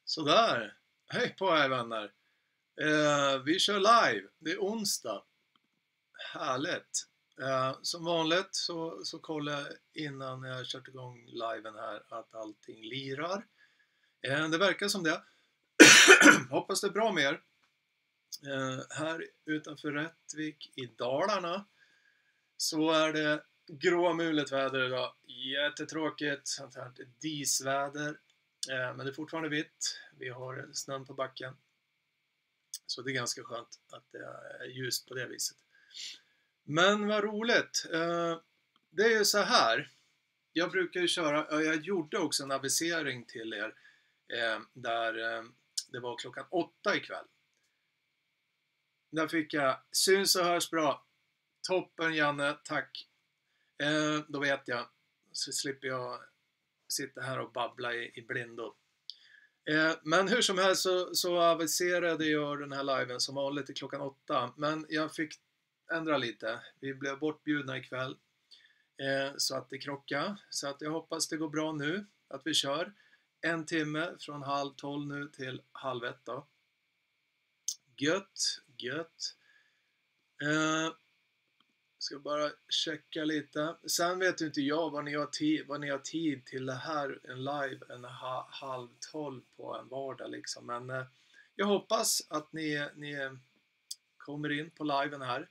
Sådär, hej på er vänner. Vi kör live, det är onsdag. Härligt. Som vanligt så kollar jag innan jag kört igång liven här att allting lirar. Det verkar som det. Hoppas det är bra med er. Här utanför Rättvik i Dalarna så är det gråmulet väder idag. Jättetråkigt, sånt här disväder. Men det är fortfarande vitt. Vi har snön på backen. Så det är ganska skönt att det är ljust på det viset. Men vad roligt. Det är ju så här. Jag brukar ju köra, jag gjorde också en avisering till er. Där det var klockan 8 ikväll. Där fick jag syns och hörs bra. Toppen Janne, tack. Då vet jag. Så slipper jag sitta här och babbla i blindo. Men hur som helst så aviserade jag den här liven som vanligt till klockan 8. Men jag fick ändra lite. Vi blev bortbjudna ikväll. Så att det krockade. Så att jag hoppas det går bra nu. Att vi kör en timme från 11:30 nu till 12:30 då. Gött. Ska bara checka lite. Sen vet ju inte jag vad ni har tid till det här. En live en 11:30 på en vardag liksom. Men jag hoppas att ni kommer in på liven här.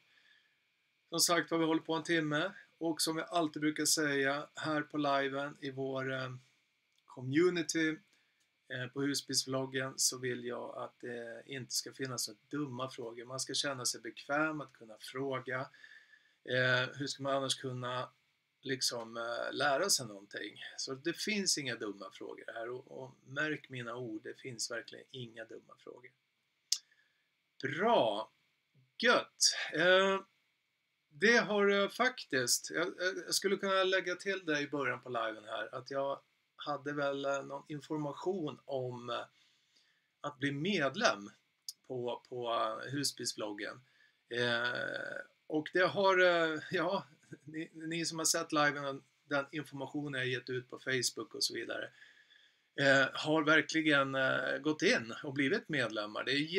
Som sagt vi håller på en timme. Och som jag alltid brukar säga här på liven i vår community på Husbilsvloggen så vill jag att det inte ska finnas några dumma frågor. Man ska känna sig bekväm att kunna fråga. Hur ska man annars kunna liksom lära sig någonting? Så det finns inga dumma frågor här och märk mina ord, det finns verkligen inga dumma frågor. Bra, gött. Det har jag faktiskt, jag skulle kunna lägga till det i början på liven här att jag hade väl någon information om att bli medlem på Husbilsvloggen. Och det har, ja, ni som har sett liven, den informationen jag gett ut på Facebook och så vidare, har verkligen gått in och blivit medlemmar. Det är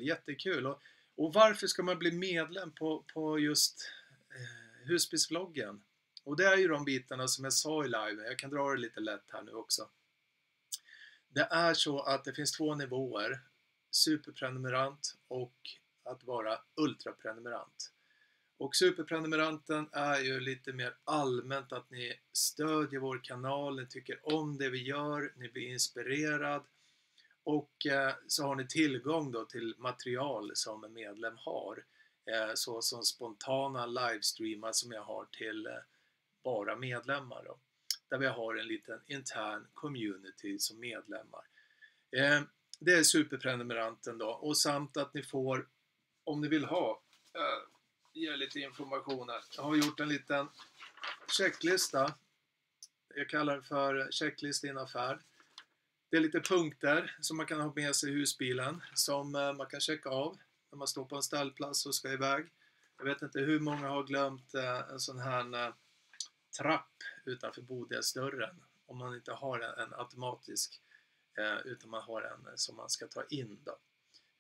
jättekul. Och varför ska man bli medlem på just Husbilsvloggen? Och det är ju de bitarna som jag sa i liven. Jag kan dra det lite lätt här nu också. Det är så att det finns 2 nivåer. Superprenumerant och att vara ultraprenumerant. Och superprenumeranten är ju lite mer allmänt att ni stödjer vår kanal, ni tycker om det vi gör, ni blir inspirerad och så har ni tillgång då till material som en medlem har. Så som spontana livestreamar som jag har till bara medlemmar då. Där vi har en liten intern community som medlemmar. Det är superprenumeranten då och samt att ni får, om ni vill ha, ge lite information här. Jag har gjort en liten checklista. Jag kallar det för checklista i en affär. Det är lite punkter som man kan ha med sig i husbilen som man kan checka av när man står på en ställplats och ska iväg. Jag vet inte hur många har glömt en sån här trapp utanför bodelsdörren om man inte har en automatisk utan man har en som man ska ta in då.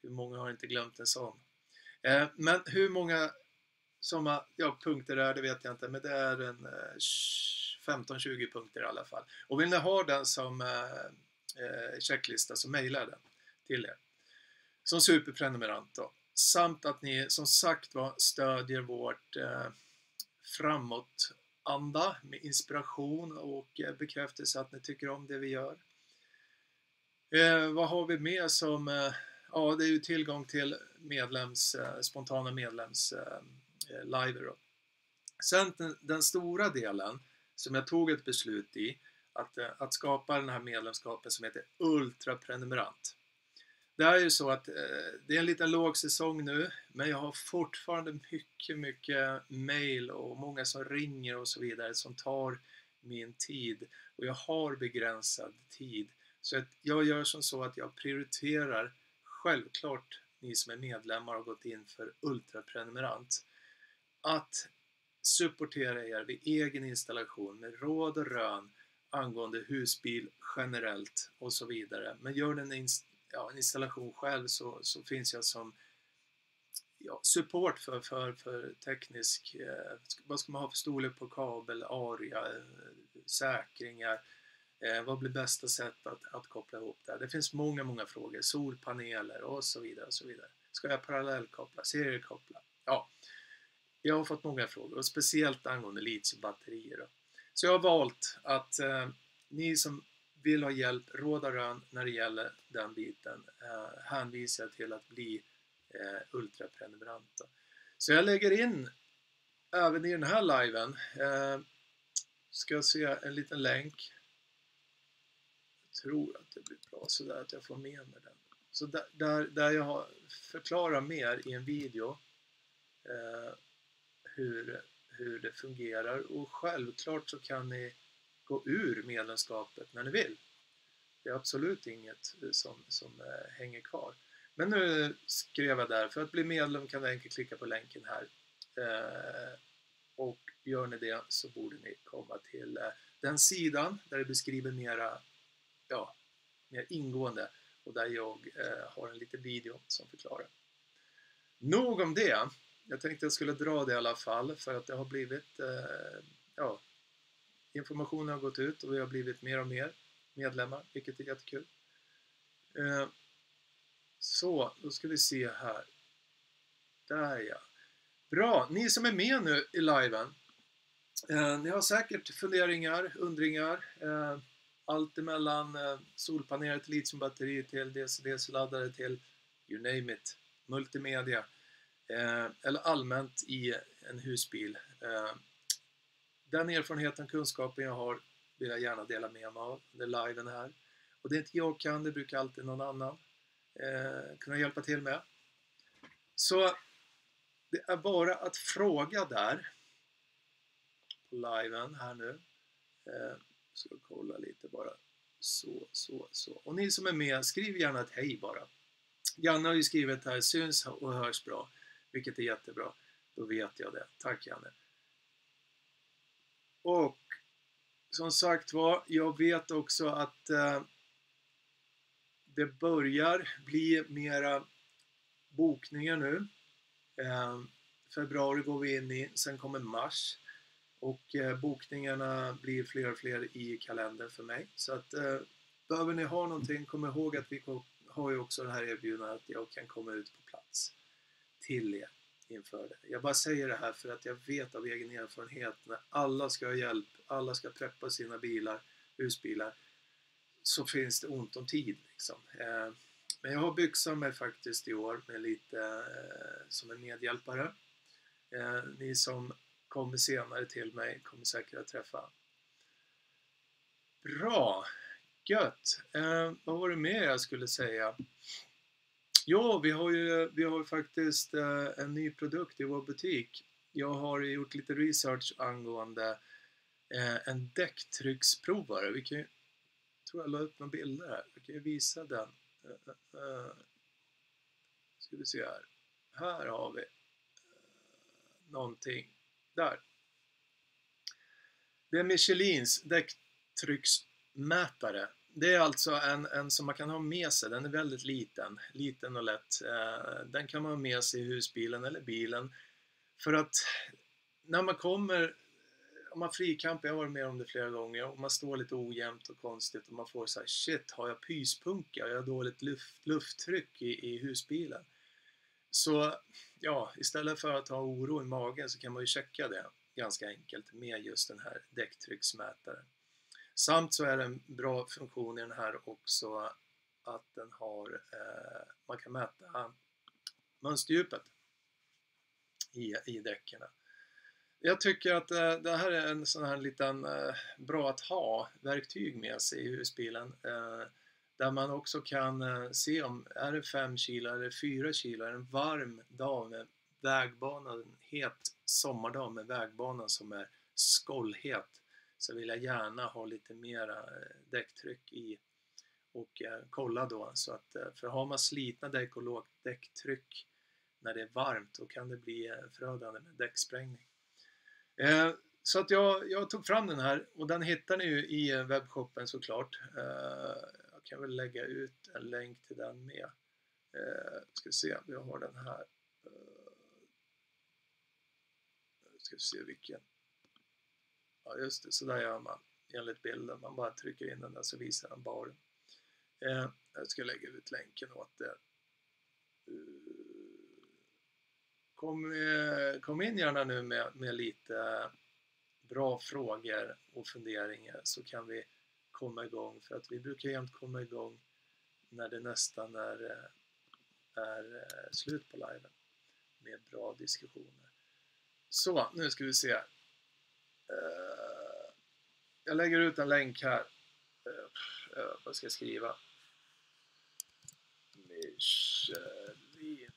Hur många har inte glömt en sån? Men hur många som punkter är det vet jag inte, men det är en 15-20 punkter i alla fall. Och vill ni ha den som checklista så mejlar den till er som superprenumerant då. Samt att ni som sagt stödjer vårt framåtanda med inspiration och bekräftelse att ni tycker om det vi gör. Vad har vi med som ja, det är ju tillgång till spontana medlems live då. Sen den stora delen som jag tog ett beslut i att skapa den här medlemskapen som heter ultraprenumerant. Det är ju så att det är en liten låg säsong nu, men jag har fortfarande mycket mail och många som ringer och så vidare som tar min tid och jag har begränsad tid. Så att jag gör som så att jag prioriterar självklart ni som är medlemmar och gått in för ultraprenumerant att supportera er vid egen installation med råd och rön angående husbil generellt och så vidare. Men gör den en installation själv så finns jag som support för teknisk, vad ska man ha för storlek på kabel, aria, säkringar, vad blir bästa sätt att koppla ihop det. Det finns många frågor, solpaneler och så vidare och så vidare. Ska jag parallellkoppla, seriekoppla? Ja, jag har fått många frågor och speciellt angående litiumbatterier. Så jag har valt att ni som vill ha hjälp, råd och rön när det gäller den biten, hänvisar jag till att bli ultraprenumeranta. Så jag lägger in även i den här liven, ska jag se en liten länk. Jag tror att det blir bra så där att jag får med mig den. Så där jag förklarar mer i en video hur det fungerar, och självklart så kan ni gå ur medlemskapet när ni vill. Det är absolut inget som hänger kvar. Men nu skrev jag där, för att bli medlem kan du enkelt klicka på länken här. Och gör ni det så borde ni komma till den sidan där det beskriver mer ingående, och där jag har en liten video som förklarar. Nog om det. Jag tänkte jag skulle dra det i alla fall, för att det har blivit informationen har gått ut och vi har blivit mer och mer medlemmar, vilket är jättekul. Så, då ska vi se här. Där ja. Bra, ni som är med nu i liven. Ni har säkert funderingar, undringar. Allt emellan solpaneler till litiumbatteri till DC-laddare till you name it. Multimedia. Eller allmänt i en husbil. Den erfarenheten och kunskapen jag har vill jag gärna dela med mig av under liven här. Och det inte jag kan, det brukar alltid någon annan kunna hjälpa till med. Så det är bara att fråga där på liven här nu. Ska jag kolla lite bara. Så. Och ni som är med, skriv gärna ett hej bara. Janne har ju skrivit här, syns och hörs bra. Vilket är jättebra. Då vet jag det. Tack Janne. Och som sagt var, jag vet också att det börjar bli mera bokningar nu. Februari går vi in i, sen kommer mars. Och bokningarna blir fler och fler i kalendern för mig. Så att behöver ni ha någonting, kom ihåg att vi har ju också det här erbjudandet att jag kan komma ut på plats till er inför det. Jag bara säger det här för att jag vet av egen erfarenhet, när alla ska ha hjälp, alla ska preppa sina bilar, husbilar, så finns det ont om tid liksom. Men jag har byxat mig faktiskt i år med lite som en medhjälpare. Ni som kommer senare till mig kommer säkert att träffa. Bra, gött. Vad var det mer jag skulle säga? Ja, vi har faktiskt en ny produkt i vår butik. Jag har gjort lite research angående en däcktrycksprovare. Vi kan ju, tror jag la upp några bilder här. Vi kan ju visa den. Ska vi se här. Här har vi någonting. Där. Det är Michelins däcktrycksmätare. Det är alltså en som man kan ha med sig. Den är väldigt liten och lätt. Den kan man ha med sig i husbilen eller bilen. För att när man kommer, om man frikampar, jag har varit med om det flera gånger, och man står lite ojämnt och konstigt och man får så här, shit, har jag pyspunka? Jag har dåligt lufttryck i husbilen. Så ja, istället för att ha oro i magen så kan man ju checka det ganska enkelt med just den här däcktrycksmätaren. Samt så är det en bra funktion i den här också att den har, man kan mäta mönsterdjupet i däcken. Jag tycker att det här är en sån här liten bra att ha verktyg med sig i husbilen. Där man också kan se om är det 5 kilo eller 4 kilo, är det en varm dag med vägbanan, en het sommardag med vägbanan som är skållhet, så vill jag gärna ha lite mera däcktryck i och kolla då, så att för har man slitna däck och lågt däcktryck när det är varmt, då kan det bli förödande med däcksprängning. Så att jag tog fram den här och den hittar ni ju i webbshoppen såklart. Jag kan väl lägga ut en länk till den med. Ska se, vi har den här. Ska se vilken. Ja just det, så där gör man enligt bilden. Man bara trycker in den där så visar den baren. Jag ska lägga ut länken åt det. Kom in gärna nu med lite bra frågor och funderingar så kan vi komma igång. För att vi brukar jämt komma igång när det nästan är slut på liven med bra diskussioner. Så, nu ska vi se. Jag lägger ut en länk här. Vad ska jag skriva? Michelin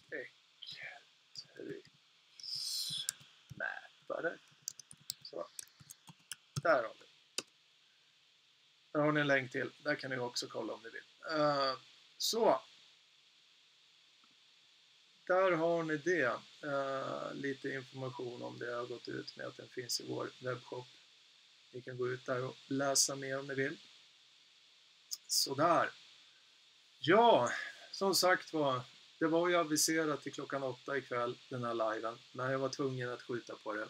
däcktrycksmätare. Så, där har vi. Där har ni en länk till. Där kan ni också kolla om ni vill. Så. Där har ni det. Lite information om det jag har gått ut med att den finns i vår webbshop. Ni kan gå ut där och läsa mer om ni vill. Sådär. Ja, som sagt det var ju aviserat till klockan 8 ikväll den här liven. Men jag var tvungen att skjuta på det.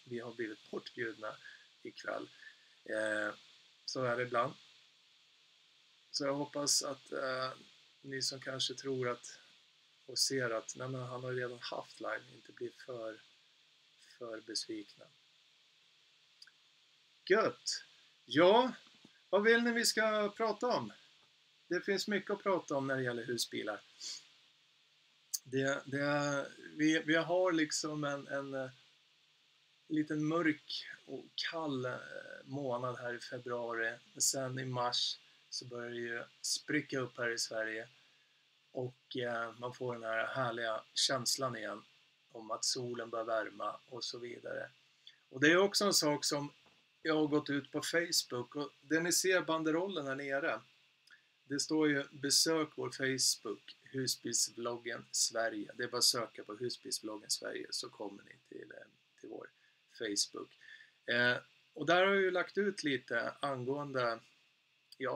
Vi har blivit bortbjudna ikväll. Så är det ibland. Så jag hoppas att ni som kanske tror att och ser att nej, men han har redan haft live inte blir för besvikna. Gött! Ja, vad vill ni vi ska prata om? Det finns mycket att prata om när det gäller husbilar. Vi har liksom en liten mörk och kall månad här i februari. Sen i mars så börjar det ju spricka upp här i Sverige. Och man får den här härliga känslan igen om att solen börjar värma och så vidare. Och det är också en sak som jag har gått ut på Facebook och det ni ser banderollen här nere. Det står ju besök vår Facebook, Husbilsvloggen Sverige. Det är bara att söka på Husbilsvloggen Sverige så kommer ni till vår Facebook. Och där har jag ju lagt ut lite angående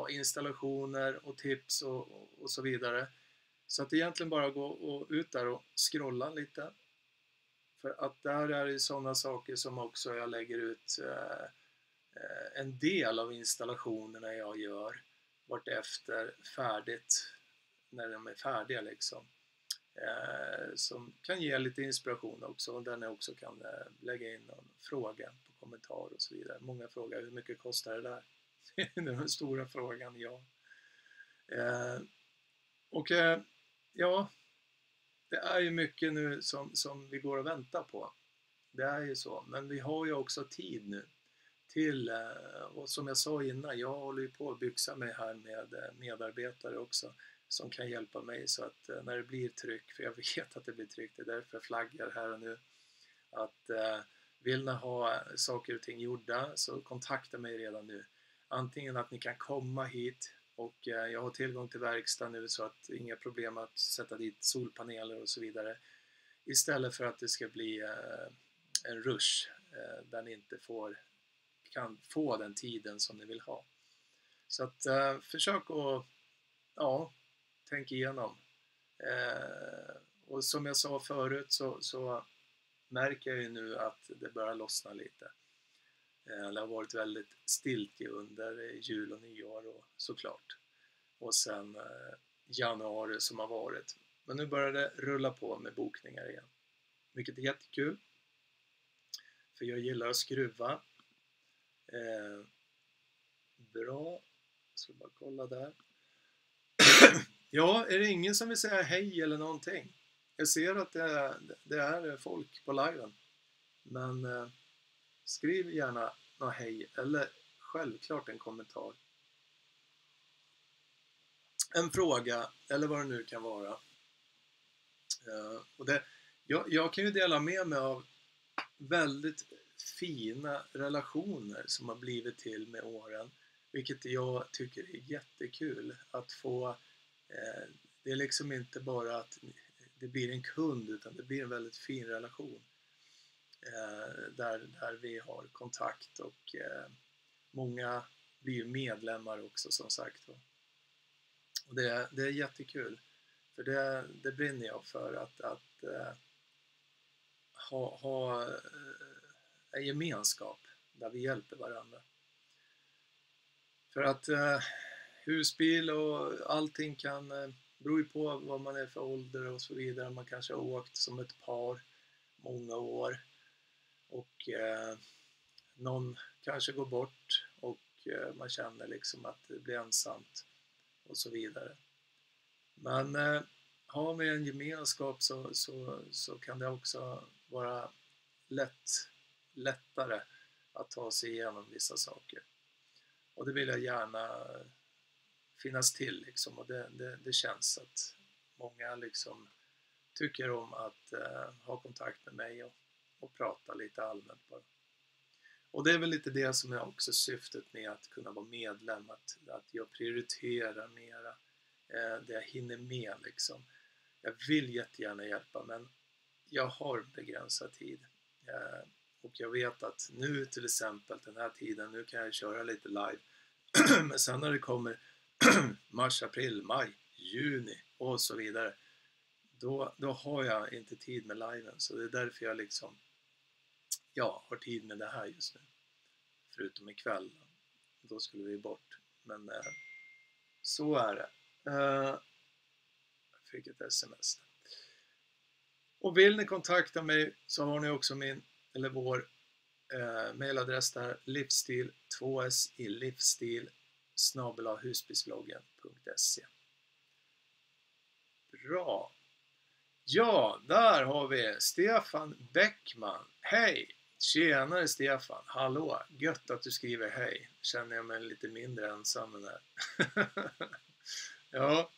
installationer och tips och så vidare. Så att egentligen bara gå ut där och scrolla lite. För att där är det sådana saker som också jag lägger ut en del av installationerna jag gör vart efter färdigt. När de är färdiga liksom. Som kan ge lite inspiration också. Och där ni också kan lägga in någon fråga på kommentar och så vidare. Många frågar hur mycket kostar det där? Det är den stora frågan, ja. Ja, det är ju mycket nu som vi går och väntar på. Det är ju så. Men vi har ju också tid nu till, och som jag sa innan, jag håller ju på att byxa mig här med medarbetare också som kan hjälpa mig så att när det blir tryck, för jag vet att det blir tryck, det är därför jag flaggar här och nu, att vill ni ha saker och ting gjorda så kontakta mig redan nu. Antingen att ni kan komma hit och jag har tillgång till verkstad nu så att inga problem att sätta dit solpaneler och så vidare. Istället för att det ska bli en rush där ni inte kan få den tiden som ni vill ha. Så att försök att tänka igenom. Och som jag sa förut så märker jag ju nu att det börjar lossna lite. Det har varit väldigt stilt under jul och nyår och såklart. Och sen januari som har varit. Men nu börjar det rulla på med bokningar igen. Vilket är jättekul. För jag gillar att skruva. Bra. Jag ska bara kolla där. Ja, är det ingen som vill säga hej eller någonting? Jag ser att det är folk på liven. Men skriv gärna något hej eller självklart en kommentar. En fråga eller vad det nu kan vara. Och jag kan ju dela med mig av väldigt fina relationer som har blivit till med åren. Vilket jag tycker är jättekul att få. Det är liksom inte bara att det blir en kund utan det blir en väldigt fin relation. där vi har kontakt, och många blir ju medlemmar också som sagt. Och det är jättekul, för det brinner jag för, att ha en gemenskap där vi hjälper varandra. För att husbil och allting beror ju på vad man är för ålder och så vidare. Man kanske har åkt som ett par många år, och någon kanske går bort, och man känner liksom att det blir ensamt och så vidare. Men har vi en gemenskap så kan det också vara lättare att ta sig igenom vissa saker. Och det vill jag gärna finnas till liksom, och det känns att många liksom tycker om att ha kontakt med mig och prata lite allmänt bara. Och det är väl lite det som är också syftet med att kunna vara medlem, att jag prioriterar mera det jag hinner med liksom. Jag vill jättegärna hjälpa, men jag har begränsad tid. Och jag vet att nu till exempel den här tiden, nu kan jag köra lite live. Men sen när det kommer mars, april, maj, juni och så vidare, då har jag inte tid med liven. Så det är därför jag liksom har tid med det här just nu. Förutom ikväll, då skulle vi bort. Men så är det. Jag fick ett sms. Och vill ni kontakta mig så har ni också vår mailadress där, livsstil 2s i livsstil @husbilsbloggen.se. Bra. Ja, där har vi Stefan Bäckman. Hej! Tjenare Stefan, hallå, gött att du skriver hej. Känner jag mig lite mindre ensam än här. Ja,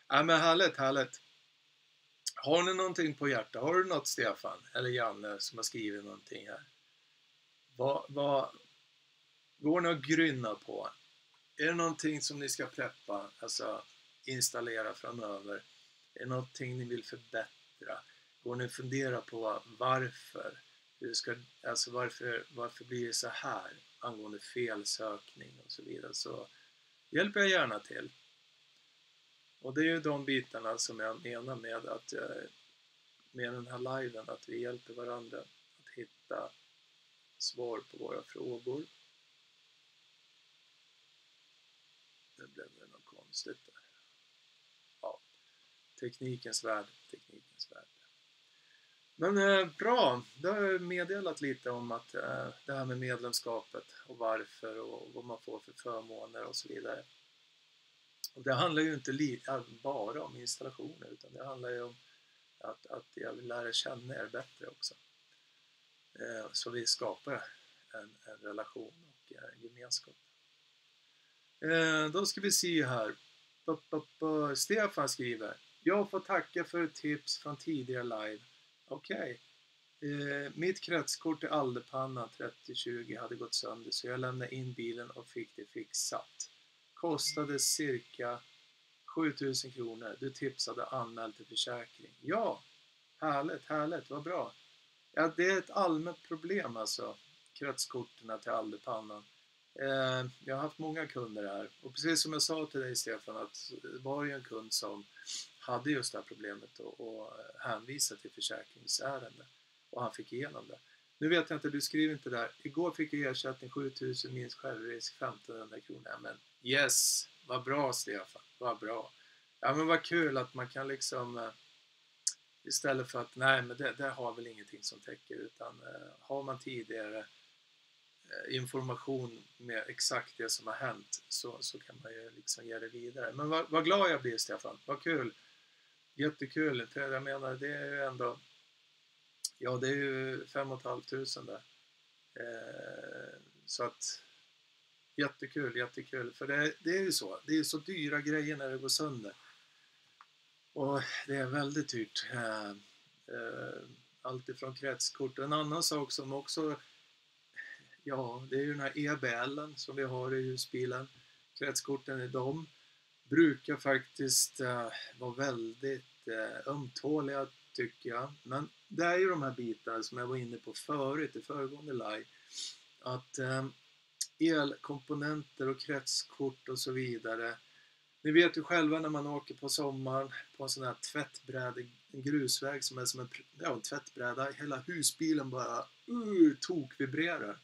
men härligt. Har ni någonting på hjärta? Har du något, Stefan eller Janne, som har skrivit någonting här? Vad går ni att grynna på? Är det någonting som ni ska preppa, alltså installera framöver? Är det någonting ni vill förbättra? Går ni att fundera på varför? Varför blir det så här angående felsökning och så vidare? Så hjälper jag gärna till. Och det är ju de bitarna som jag menar med den här liven, att vi hjälper varandra att hitta svar på våra frågor. Det blev väl något konstigt där. Ja, teknikens värld. Men bra, då har jag meddelat lite om att det här med medlemskapet och varför och vad man får för förmåner och så vidare. Och det handlar ju inte bara om installationer, utan det handlar ju om att jag vill lära känna er bättre också. Så vi skapar en relation och en gemenskap. Då ska vi se här. Stefan skriver: jag får tacka för ett tips från tidigare live. Okej. Mitt kretskort till Alderpanna 3020 hade gått sönder, så jag lämnade in bilen och fick det fixat. Kostade cirka 7000 kronor. Du tipsade anmäld till försäkring. Ja, härligt, vad bra. Ja, det är ett allmänt problem alltså, kretskorten till Alderpannan. Jag har haft många kunder här, och precis som jag sa till dig Stefan, att det var ju en kund som hade just det här problemet och hänvisade till försäkringsärende, och han fick igenom det. Nu vet jag inte, du skriver inte där. Igår fick jag ersättning 7000 minst självrisk 1500 kronor. Men yes, vad bra Stefan, vad bra. Ja, men vad kul att man kan liksom istället för att nej, men det har väl ingenting som täcker, utan har man tidigare information med exakt det som har hänt, så kan man ju liksom ge det vidare. Men vad glad jag blir Stefan, vad kul, jättekul. Jag menar, det är ju ändå, ja, det är ju 5 500 där, så att jättekul, för det är ju så, det är så dyra grejer när det går sönder, och det är väldigt dyrt, allt ifrån kretskort. En annan sak som också, ja, det är ju den här EBL:en som vi har i husbilen. Kretskorten i dem brukar faktiskt vara väldigt ömtåliga tycker jag. Men det är ju de här bitarna som jag var inne på förut i föregående live. Att elkomponenter och kretskort och så vidare. Ni vet ju själva när man åker på sommaren på en sån här tvättbräda, en grusväg som är som en tvättbräda. Hela husbilen bara tokvibrerar.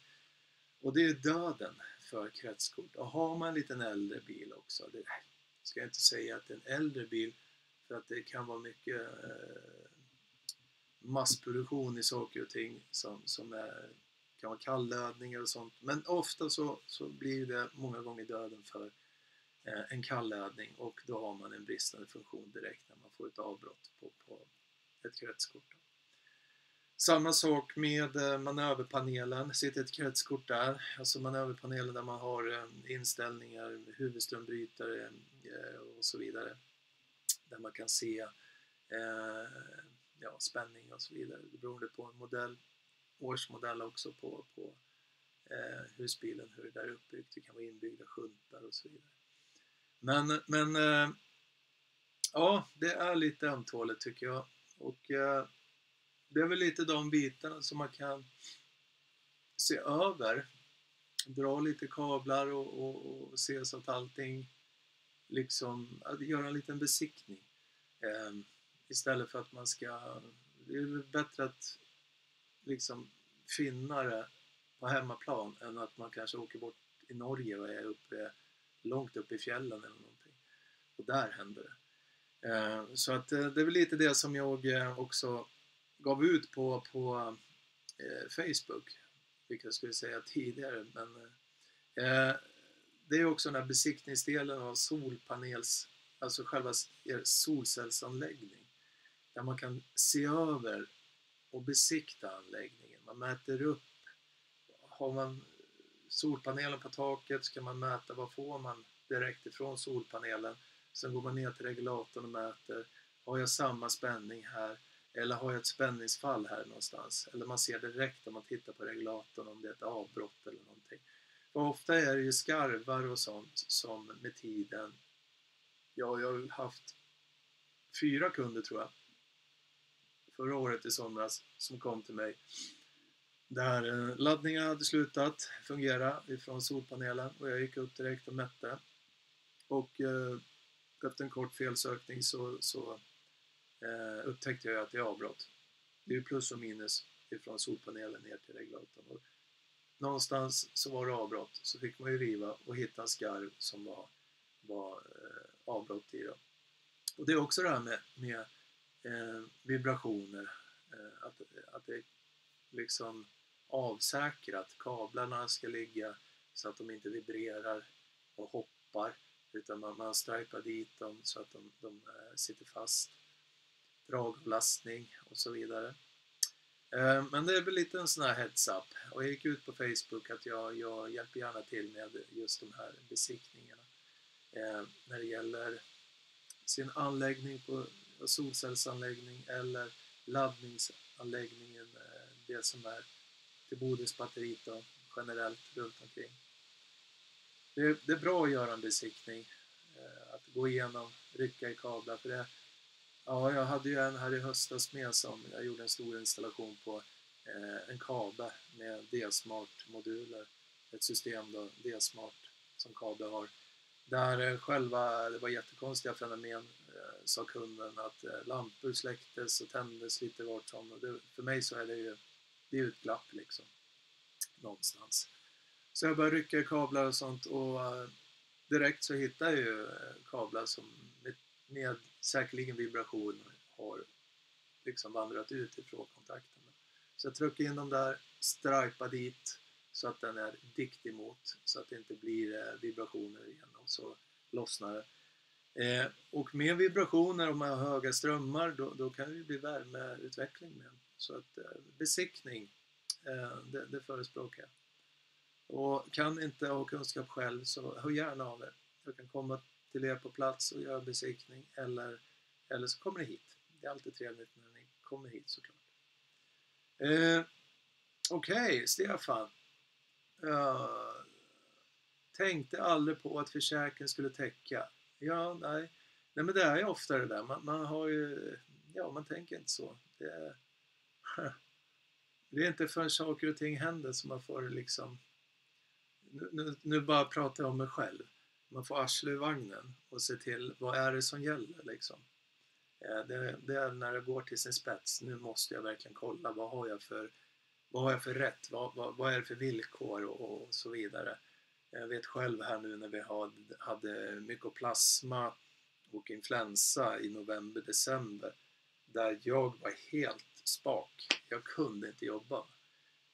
Och det är döden för kretskort. Och har man en liten äldre bil också. Det ska jag inte säga att det är en äldre bil. För att det kan vara mycket massproduktion i saker och ting som kan vara kallladdningar och sånt. Men ofta så blir det många gånger döden för en kallladdning, och då har man en bristande funktion direkt när man får ett avbrott på ett kretskort. Samma sak med manöverpanelen, sitter ett kretskort där, alltså manöverpanelen där man har inställningar, huvudströmbrytare och så vidare, där man kan se spänning och så vidare, beroende på en modell, årsmodell också på husbilen, hur det där är uppbyggt, det kan vara inbyggda skyltar och så vidare. Men ja, det är lite ömtåligt tycker jag, och det är väl lite de bitarna som man kan se över, dra lite kablar och se så att allting liksom, att göra en liten besiktning istället för att man ska, det är bättre att liksom finna det på hemmaplan än att man kanske åker bort i Norge och är långt upp i fjällen eller någonting, och där händer det. Så att det är väl lite det som jag också gav ut på Facebook, vilket jag skulle säga tidigare, men det är också den här besiktningsdelen av alltså själva solcellsanläggning, där man kan se över och besikta anläggningen. Man mäter upp, har man solpanelen på taket så kan man mäta vad får man direkt ifrån solpanelen. Sen går man ner till regulatorn och mäter, har jag samma spänning här eller har jag ett spänningsfall här någonstans? Eller man ser direkt om man tittar på regulatorn om det är ett avbrott eller någonting. För ofta är det ju skarvar och sånt som med tiden, jag har haft 4 kunder tror jag förra året i somras som kom till mig där laddningen hade slutat fungera ifrån solpanelen, och jag gick upp direkt och mätte, och efter en kort felsökning så upptäckte jag att det är avbrott. Det är plus och minus ifrån solpanelen ner till regulatorn, och någonstans så var det avbrott, så fick man ju riva och hitta en skarv som var avbrott i det. Och det är också det här med vibrationer, att det liksom avsäkrat, kablarna ska ligga så att de inte vibrerar och hoppar, utan man stripar dit dem så att de sitter fast, dragavlastning och så vidare. Men det är väl lite en sån här heads up, och jag gick ut på Facebook att jag hjälper gärna till med just de här besiktningarna när det gäller sin anläggning på solcellsanläggning eller laddningsanläggningen, det som är till bodisbatteriet och generellt runt omkring. Det är bra att göra en besiktning, att gå igenom, rycka i kablar, för det. Ja, jag hade ju en här i höstas med som jag gjorde en stor installation på en kabel med D-Smart-moduler, ett system då, D-Smart som kabel har. Där själva, det var jättekonstiga fenomen, sa kunden, att lampor släcktes och tändes lite vart som, och för mig så är det är ett glapp liksom, någonstans. Så jag började rycka i kablar och sånt, och direkt så hittade jag ju kablar som med säkerligen vibration har liksom vandrat ut ifrån kontakten. Så jag trycker in dem där, stripar dit så att den är dikt emot, så att det inte blir vibrationer igen, och så lossnar det. Och med vibrationer, om man har höga strömmar, då kan det bli värmeutveckling med. Så att besiktning, det förespråkar jag. Och kan inte ha kunskap själv, så hör gärna av er. Jag kan komma till er på plats och göra besiktning, eller så kommer ni hit. Det är alltid trevligt när ni kommer hit, såklart. Okej, Stefan. Tänkte aldrig på att försäkringen skulle täcka. Ja, nej men det är ju ofta det där. Man har ju, ja, man tänker inte så. Det är inte förrän saker och ting händer som man får liksom, nu bara pratar jag om mig själv. Man får arsla i vagnen och se till vad är det som gäller liksom. Det är när det går till sin spets. Nu måste jag verkligen kolla vad har jag för rätt, vad är det för villkor och så vidare. Jag vet själv här nu när vi hade mykoplasma och influensa i november-december där jag var helt spak. Jag kunde inte jobba.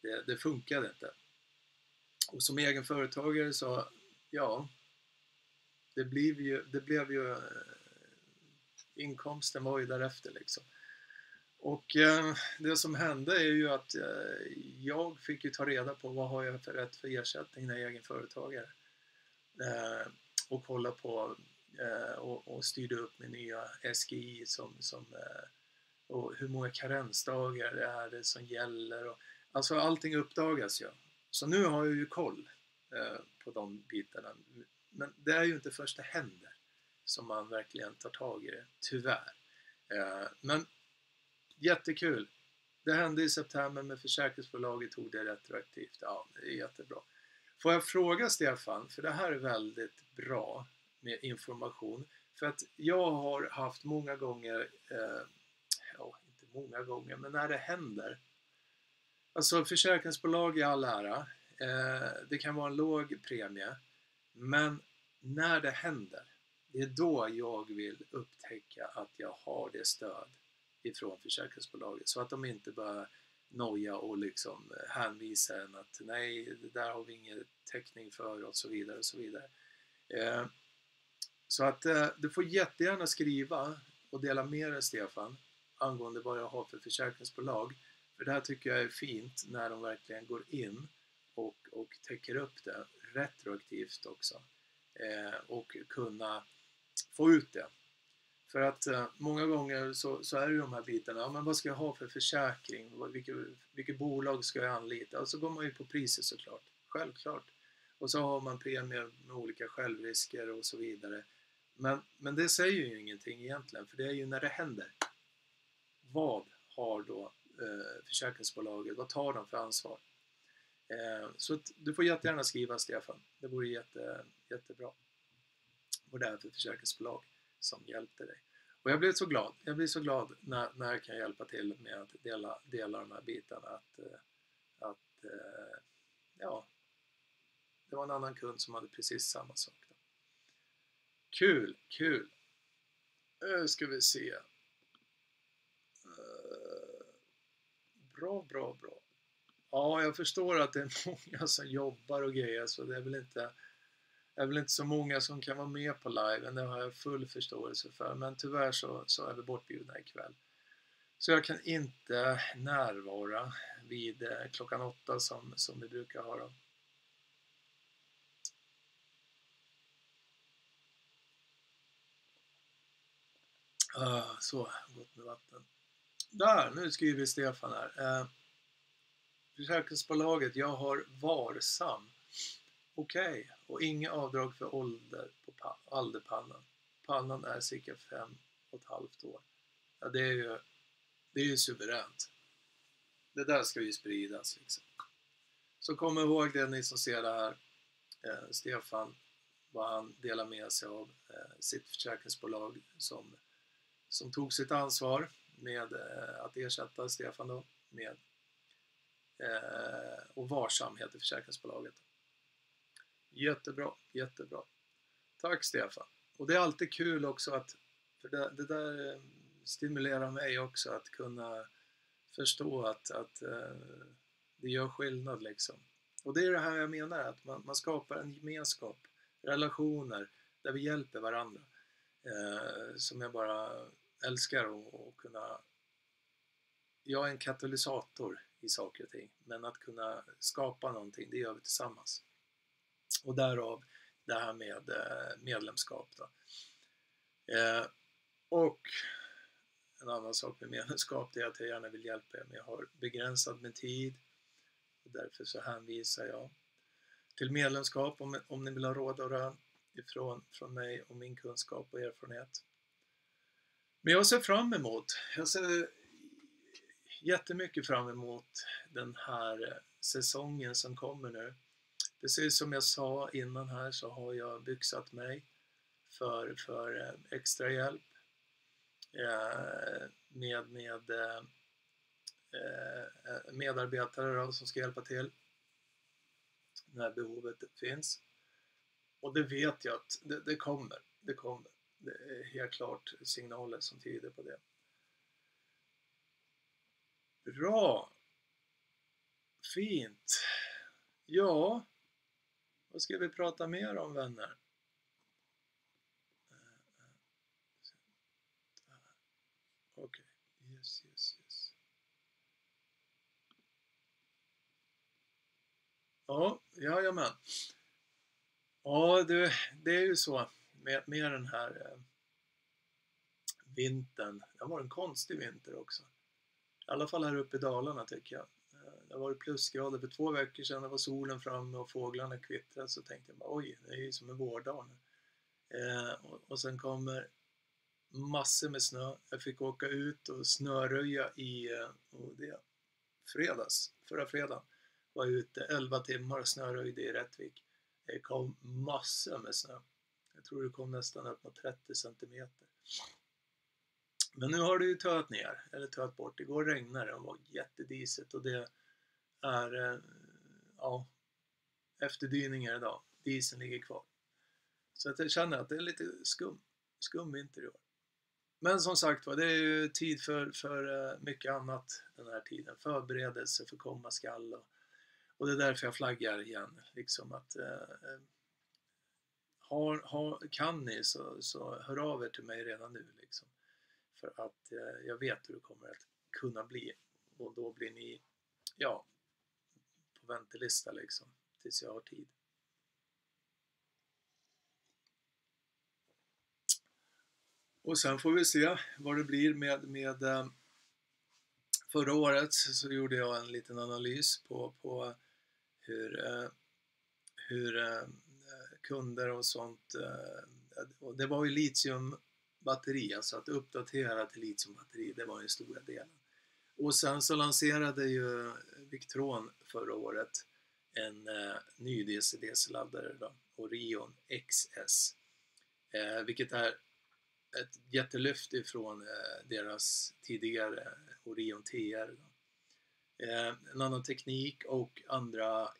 Det funkade inte. Och som egen företagare så, ja, det blev ju inkomsten var ju därefter liksom. Och det som hände är ju att jag fick ju ta reda på vad har jag för rätt för ersättning när jag är egen företagare. Och kolla på och styrde upp med nya SGI och hur många karensdagar är det som gäller. Och, alltså allting uppdagas ju. Så nu har jag ju koll på de bitarna. Men det är ju inte först det händer som man verkligen tar tag i det, tyvärr. Men jättekul. Det hände i september med försäkringsbolaget tog det retroaktivt. Ja, det är jättebra. Får jag fråga Stefan, för det här är väldigt bra med information. För att jag har haft många gånger, inte många gånger, men när det händer. Alltså försäkringsbolag i all ära, det kan vara en låg premie. Men när det händer, det är då jag vill upptäcka att jag har det stöd ifrån försäkringsbolaget. Så att de inte bara noja och liksom hänvisa en att nej, det där har vi ingen täckning för och så vidare och så vidare. Så att du får jättegärna skriva och dela med dig Stefan angående vad jag har för försäkringsbolag. För det här tycker jag är fint när de verkligen går in och täcker upp det retroaktivt också. Och kunna få ut det. För att många gånger så är det de här bitarna, ja, men vad ska jag ha för försäkring? Vilket bolag ska jag anlita? Och så går man ju på priset såklart, självklart. Och så har man premier med olika självrisker och så vidare. Men det säger ju ingenting egentligen, för det är ju när det händer. Vad har då försäkringsbolaget, vad tar de för ansvar? Så att du får jättegärna skriva Stefan, det vore jättebra. Och det är för försäkringsbolag som hjälpte dig. Och jag blir så glad när jag kan hjälpa till med att dela de här bitarna. Ja, det var en annan kund som hade precis samma sak. Då. Kul. Ska vi se. Bra. Ja, jag förstår att det är många som jobbar och grejer, så det är väl inte så många som kan vara med på liven, det har jag full förståelse för, men tyvärr så är vi bortbjudna ikväll. Så jag kan inte närvara vid klockan 8 som vi brukar ha då. Så, gott med vatten. Där, nu skriver Stefan här. Försäkringsbolaget, jag har Varsam. Okej, och inga avdrag för ålder på ålderpannan. Pannan är cirka 5,5 år. Ja, det är ju suveränt. Det där ska ju spridas liksom. Så kom ihåg det ni som ser det här. Stefan, vad han delar med sig av sitt försäkringsbolag som tog sitt ansvar med att ersätta Stefan då med och Varsam heter försäkringsbolaget. Jättebra. Tack Stefan. Och det är alltid kul också att, för det där stimulerar mig också att kunna förstå att det gör skillnad liksom. Och det är det här jag menar, att man skapar en gemenskap, relationer där vi hjälper varandra. Som jag bara älskar att kunna. Jag är en katalysator i saker och ting, men att kunna skapa någonting, det gör vi tillsammans. Och därav det här med medlemskap då. Och en annan sak med medlemskap, det är att jag gärna vill hjälpa er, men jag har begränsad med tid och därför så hänvisar jag till medlemskap om ni vill ha råd och rön från mig och min kunskap och erfarenhet. Men jag ser jättemycket fram emot den här säsongen som kommer nu. Precis som jag sa innan här så har jag byxat mig för extra hjälp med medarbetare då, som ska hjälpa till när behovet finns. Och det vet jag att det kommer. Det är helt klart signaler som tyder på det. Bra. Fint. Ja, vad ska vi prata mer om, vänner? Okej. Yes. Ja, jajamän. Ja, det är ju så med den här vintern. Det var en konstig vinter också. I alla fall här uppe i Dalarna tycker jag. Det var plusgrader för 2 veckor sedan. Det var solen framme och fåglarna kvittrade. Så tänkte jag bara, oj, det är ju som en vårdag nu. Och sen kommer massor med snö. Jag fick åka ut och snöröja förra fredagen. Var ute 11 timmar och snöröjde i Rättvik. Det kom massor med snö. Jag tror det kom nästan upp mot 30 centimeter. Men nu har det ju töat bort. Igår regnade det och var jättediset och det är efterdyningar idag. Disen ligger kvar. Så att jag känner att det är lite skum vinter i år. Men som sagt var, det är ju tid för mycket annat den här tiden. Förberedelse för komma skall och det är därför jag flaggar igen. Liksom att kan ni så hör av er till mig redan nu liksom. För att jag vet hur det kommer att kunna bli. Och då blir ni på väntelista liksom. Tills jag har tid. Och sen får vi se vad det blir med förra året så gjorde jag en liten analys på hur kunder och sånt, och det var ju litiumbatteri, alltså att uppdatera till litiumbatteri, det var den stora delen. Och sen så lanserade ju Victron förra året en ny DC-DC-laddare då, Orion XS, vilket är ett jättelyft ifrån deras tidigare Orion TR då. En annan teknik och andra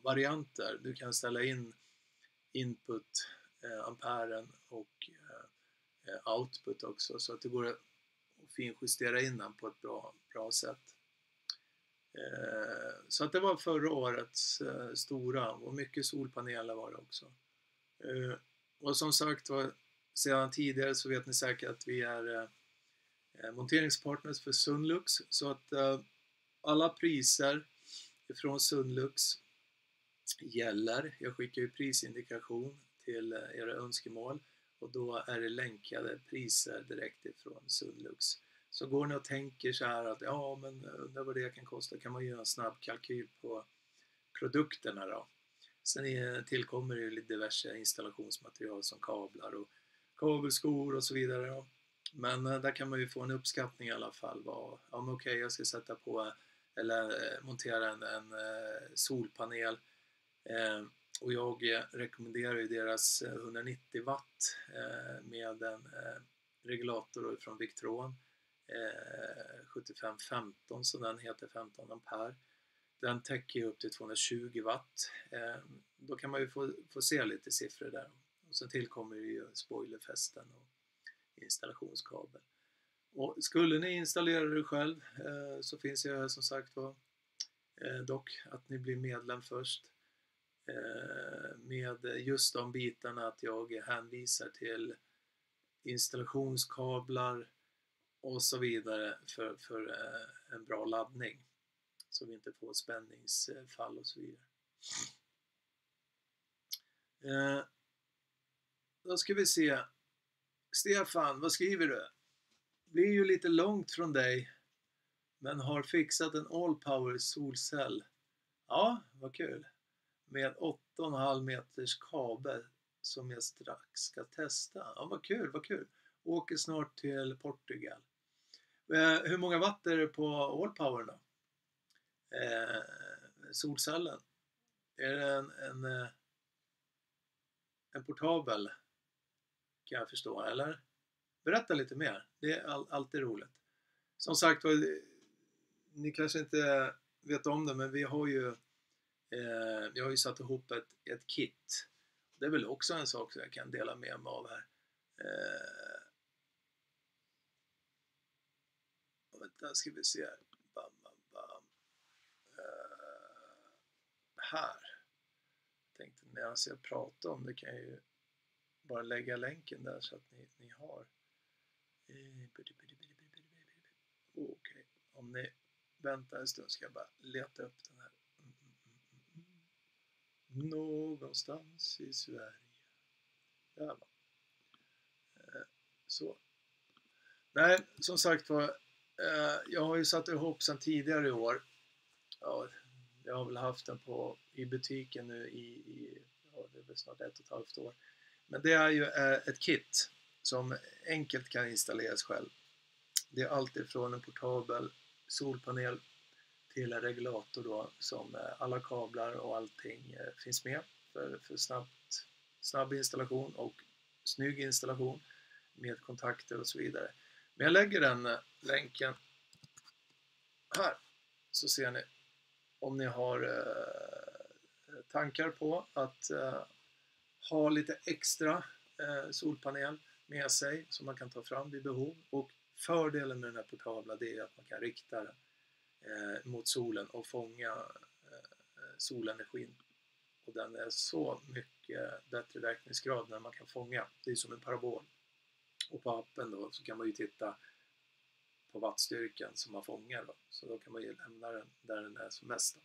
varianter. Du kan ställa in input, amperen och output också, så att det går att finjustera in den på ett bra sätt. Så att det var förra årets stora, och mycket solpaneler var det också. Och som sagt var, sedan tidigare så vet ni säkert att vi är monteringspartners för Sunlux, så att alla priser från Sunlux gäller. Jag skickar ju prisindikation till era önskemål och då är det länkade priser direkt ifrån Sunlux. Så går ni och tänker så här att men undrar vad det kan kosta, kan man göra en snabb kalkyl på produkterna då. Sen tillkommer det ju diverse installationsmaterial som kablar och kabelskor och så vidare då. Men där kan man ju få en uppskattning i alla fall. Okej, jag ska sätta på eller montera en solpanel. Och jag rekommenderar ju deras 190 watt med en regulator från Victron. 7515, så den heter 15 ampere. Den täcker upp till 220 watt. Då kan man ju få se lite siffror där. Och sen tillkommer ju spoilerfästen och installationskabel. Och skulle ni installera det själv så finns det som sagt dock att ni blir medlem först. Med just de bitarna att jag hänvisar till installationskablar och så vidare för en bra laddning. Så vi inte får spänningsfall och så vidare. Då ska vi se. Stefan, vad skriver du? Blir ju lite långt från dig, men har fixat en all-power solcell. Ja, vad kul. Med 8,5 meters kabel som jag strax ska testa. Ja, vad kul, vad kul. Åker snart till Portugal. Hur många watt är det på Allpower då? Solcellen. Är det en portabel? Kan jag förstå, eller? Berätta lite mer. Det är alltid roligt. Som sagt, ni kanske inte vet om det, men vi har ju satt ihop ett kit. Det är väl också en sak som jag kan dela med mig av här. Vänta, ska vi se här. Bam, bam, bam. Här. Tänkte medan jag pratar om det kan jag ju bara lägga länken där så att ni har. Okej, om ni väntar en stund ska jag bara leta upp den här. Någonstans i Sverige. Där va. Så. Nej, som sagt var, jag har ju satt ihop sedan tidigare i år. Ja, jag har väl haft den i butiken nu det är väl snart 1,5 år. Men det är ju ett kit som enkelt kan installeras själv. Det är allt ifrån en portabel solpanel till en regulator då, som alla kablar och allting finns med för snabb installation och snygg installation med kontakter och så vidare. Men jag lägger den länken här så ser ni om ni har tankar på att ha lite extra solpanel med sig som man kan ta fram vid behov. Och fördelen med den här portabla det är att man kan rikta den mot solen och fånga solenergin. Och den är så mycket bättre verkningsgrad när man kan fånga. Det är som en parabol. Och på appen då så kan man ju titta på wattstyrkan som man fångar då. Så då kan man ju lämna den där den är som mest.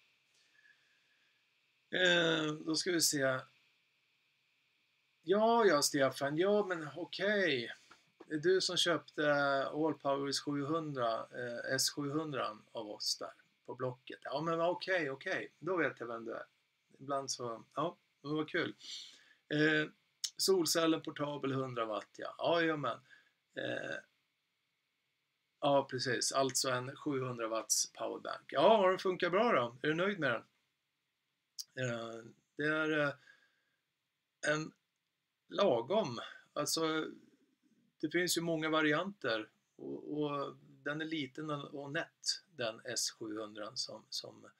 Då ska vi se. Ja Stefan, ja men okej. Det är du som köpte Allpowers 700, S700 av oss där på Blocket. Ja men okej. Då vet jag vem du är. Ibland så, ja, det var kul. Solcellen portabel 100 watt, ja. Jajamän. Ja, precis. Alltså en 700 watts powerbank. Ja, den funkar bra då. Är du nöjd med den? Det är en lagom. Alltså, det finns ju många varianter. Och den är liten och nätt, den S700 som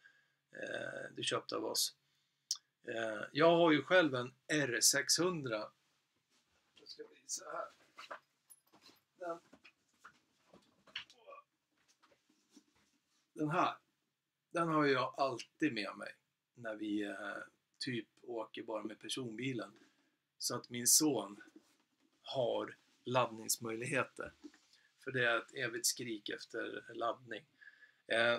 du köpte av oss. Jag har ju själv en R600. Det ska bli så här. Den här, den har jag alltid med mig när vi typ åker bara med personbilen. Så att min son har laddningsmöjligheter. För det är ett evigt skrik efter laddning.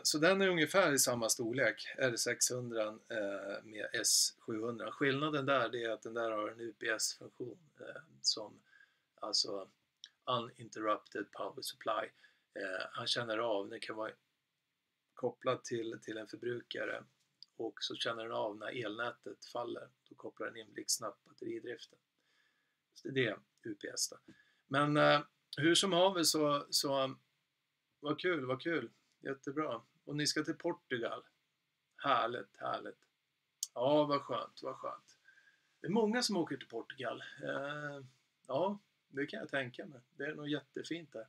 Så den är ungefär i samma storlek, R600 med S700. Skillnaden där är att den där har en UPS-funktion som alltså Uninterrupted Power Supply. Han känner av, det kan vara kopplad till en förbrukare och så känner den av när elnätet faller. Då kopplar den in blixtsnabbt batteridriften. Så det är UPS då. Men hur som haver så vad kul. Jättebra. Och ni ska till Portugal. Härligt. Ja, vad skönt. Det är många som åker till Portugal. Ja, det kan jag tänka mig. Det är nog jättefint där.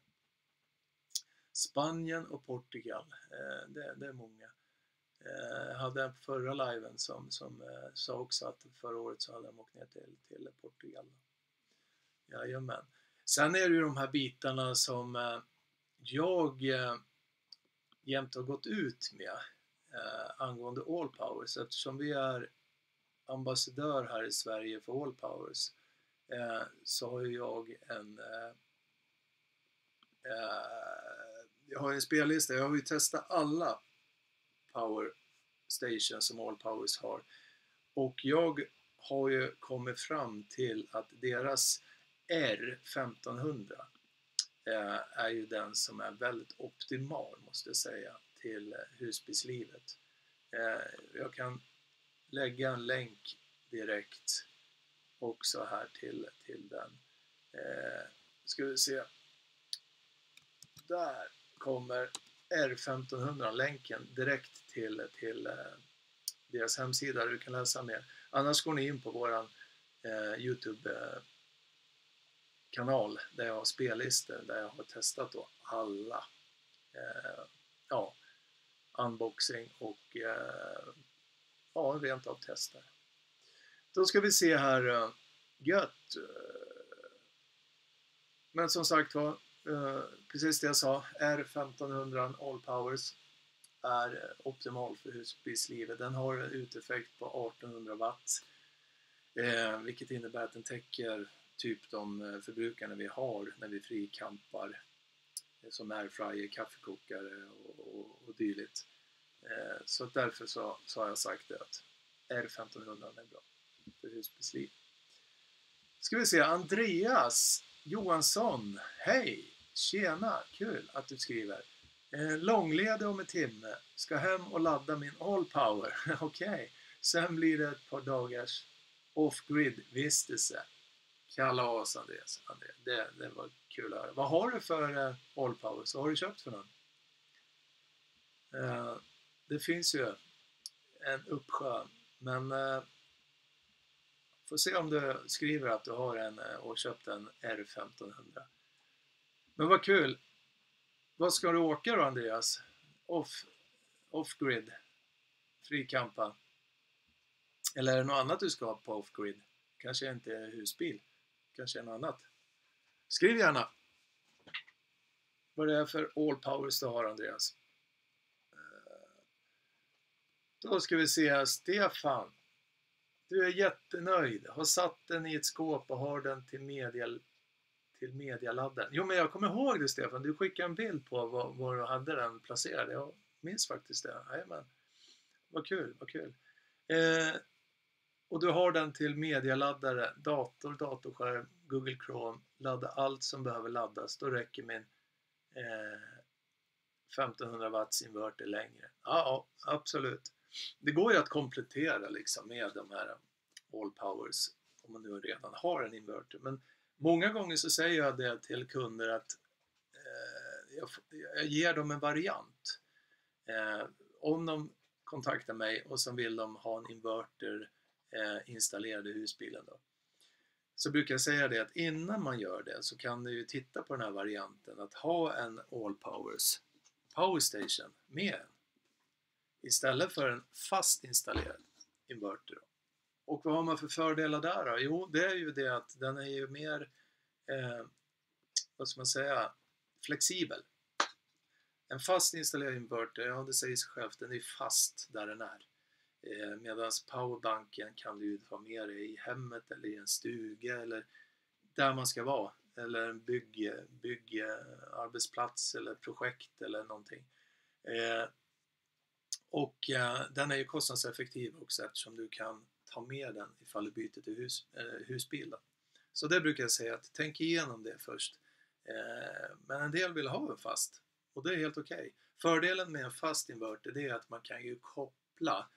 Spanien och Portugal. Det är många. Jag hade en förra liven som sa också att förra året så hade de åkt ner till Portugal. Jajamän. Sen är det ju de här bitarna som jag jämt har gått ut med angående Allpowers, eftersom vi är ambassadör här i Sverige för Allpowers så har jag jag har en spellista. Jag har ju testat alla power stations som Allpowers har och jag har ju kommit fram till att deras R1500 är ju den som är väldigt optimal, måste jag säga, till husbilslivet. Jag kan lägga en länk direkt också här till den. Ska vi se. Där kommer R1500, länken direkt till deras hemsida där du kan läsa mer. Annars går ni in på våran YouTube-kanal där jag har spellistor där jag har testat då alla unboxing och rent av tester. Då ska vi se här. Gött. Men som sagt var, precis det jag sa, R1500 All Powers är optimal för husbilslivet. Den har en uteffekt på 1800 watt, vilket innebär att den täcker typ de förbrukarna vi har när vi frikampar, som airfryer, kaffekokare och dylikt. Så därför så har jag sagt det att R1500 är bra för husbilsliv. Ska vi se, Andreas Johansson, hej, tjena, kul att du skriver. Långledig om en timme, ska hem och ladda min All Power. Okej. Sen blir det ett par dagars off-grid vistelse. Kalas, Andreas. Det var kul att höra. Vad har du för All Power? Så har du köpt för någon? Det finns ju en uppsjö, men får se om du skriver att du har och köpt en R1500. Men vad kul. Vad ska du åka då, Andreas? Off-grid? Frikampa? Eller är det något annat du ska ha på off-grid? Kanske inte husbil. Kanske är något annat. Skriv gärna vad det är för All Powers du har, Andreas. Då ska vi se, Stefan. Du är jättenöjd. Har satt den i ett skåp och har den till medialadden. Jo, men jag kommer ihåg det, Stefan. Du skickade en bild på var du hade den placerad. Jag minns faktiskt det. Jajamän. Vad kul, vad kul. Och du har den till medialaddare, datorskärm, Google Chrome. Ladda allt som behöver laddas. Då räcker min 1500 watts inverter längre. Ja, absolut. Det går ju att komplettera liksom med de här All Powers om man nu redan har en inverter. Men många gånger så säger jag det till kunder att jag ger dem en variant. Om de kontaktar mig och så vill de ha en inverter installerad i husbilen då, så brukar jag säga det att innan man gör det så kan du ju titta på den här varianten att ha en All Powers Power Station med istället för en fast installerad inverter då. Och vad har man för fördelar där då? Jo, det är ju det att den är ju mer vad ska man säga, flexibel. En fast installerad inverter, ja, det säger sig självt, den är fast där den är. Medan powerbanken kan du ju ta med dig i hemmet eller i en stuga eller där man ska vara. Eller en arbetsplats eller projekt eller någonting. Den är ju kostnadseffektiv också eftersom du kan ta med den ifall du byter till husbil. Så det brukar jag säga att tänk igenom det först. Men en del vill ha en fast och det är helt okej. Fördelen med en fast inverter det är att man kan ju koppla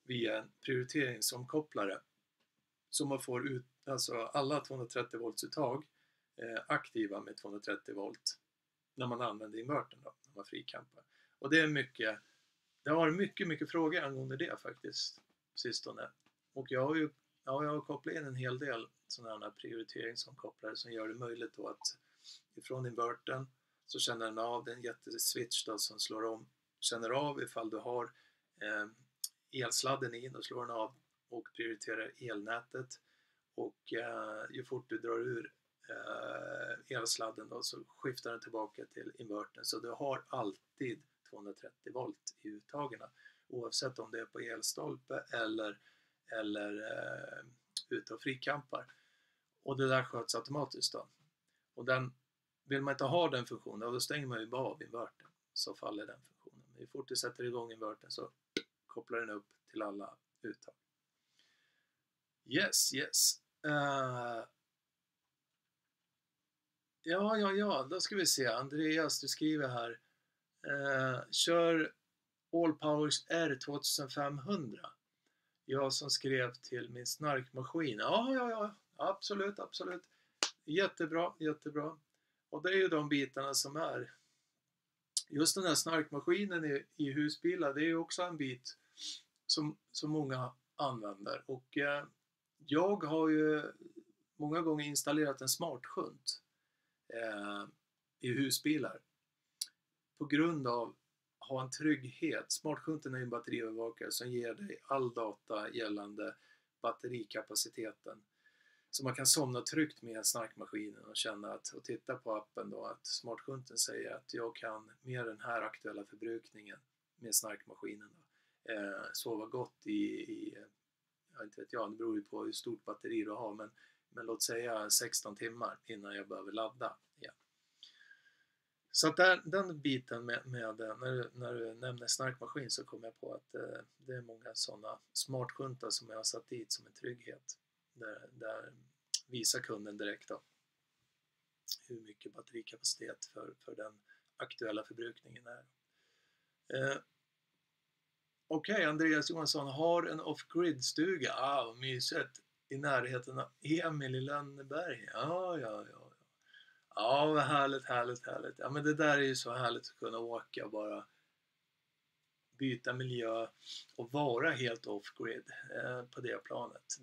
via en prioriteringsomkopplare så man får ut alltså alla 230 volts uttag aktiva med 230 volt när man använder invertern då, när man frikampar. Och det har mycket frågor angående det faktiskt sistone. Och jag har kopplat in en hel del sådana här prioriteringsomkopplare som gör det möjligt då att ifrån invertern så känner den av den jätteswitch då, som slår om, känner av ifall du har elsladden in och slår den av och prioriterar elnätet. Och ju fort du drar ur elsladden då, så skiftar den tillbaka till invertern. Så du har alltid 230 volt i uttagen. Oavsett om det är på elstolpe eller ute och frikampar. Och det där sköts automatiskt då. Och vill man inte ha den funktionen, då stänger man ju bara av invertern. Så faller den funktionen. Men ju fort du sätter igång invertern så kopplar den upp till alla uttag. Yes. Ja, då ska vi se. Andreas, du skriver här. Kör All Powers R2500. Jag som skrev till min snarkmaskin. Ja. Absolut, absolut. Jättebra, jättebra. Och det är ju de bitarna som är. Just den här snarkmaskinen i husbilar, det är ju också en bit som många använder. Och jag har ju många gånger installerat en smartshunt i husbilar. På grund av att ha en trygghet. Smartshunten är en batteriövervakare som ger dig all data gällande batterikapaciteten. Så man kan somna tryggt med snarkmaskinen och känna och titta på appen då att smartshunten säger att jag kan med den här aktuella förbrukningen med snarkmaskinen då, sova gott i jag inte vet jag, det beror ju på hur stort batteri du har, men låt säga 16 timmar innan jag behöver ladda igen. Så att den biten med när du nämner snarkmaskin så kommer jag på att det är många sådana smartshuntar som jag har satt dit som en trygghet. Där visar kunden direkt då hur mycket batterikapacitet för den aktuella förbrukningen är. Okej, Andreas Johansson har en off-grid-stuga. Vad mysigt. I närheten av Emil i Lönneberg. Ja. Ja, vad härligt. Ja, men det där är ju så härligt att kunna åka och bara byta miljö och vara helt off-grid på det planet.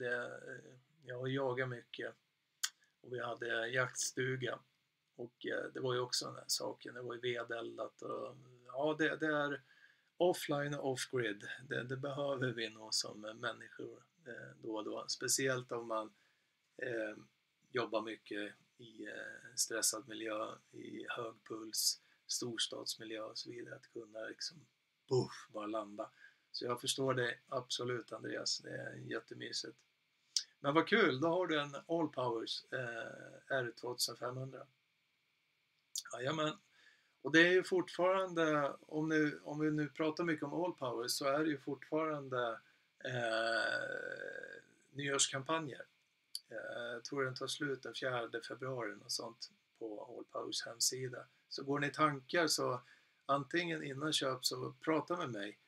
Jag har jagat mycket och vi hade jaktstuga och det var ju också den här saken. Det var ju vedeldat och ja, det är offline och off-grid. Det behöver vi nog som människor då och då. Speciellt om man jobbar mycket i stressad miljö, i hög puls, storstadsmiljö och så vidare. Att kunna liksom bara landa. Så jag förstår det absolut, Andreas. Det är jättemysigt. Men vad kul, då har du en Allpowers R2500. Jajamän. Och det är ju fortfarande, om vi nu pratar mycket om Allpowers, så är det ju fortfarande nyårskampanjer. Jag tror den tar slut den 4 februari och sånt på Allpowers hemsida. Så går ni i tankar så antingen innan köp så prata med mig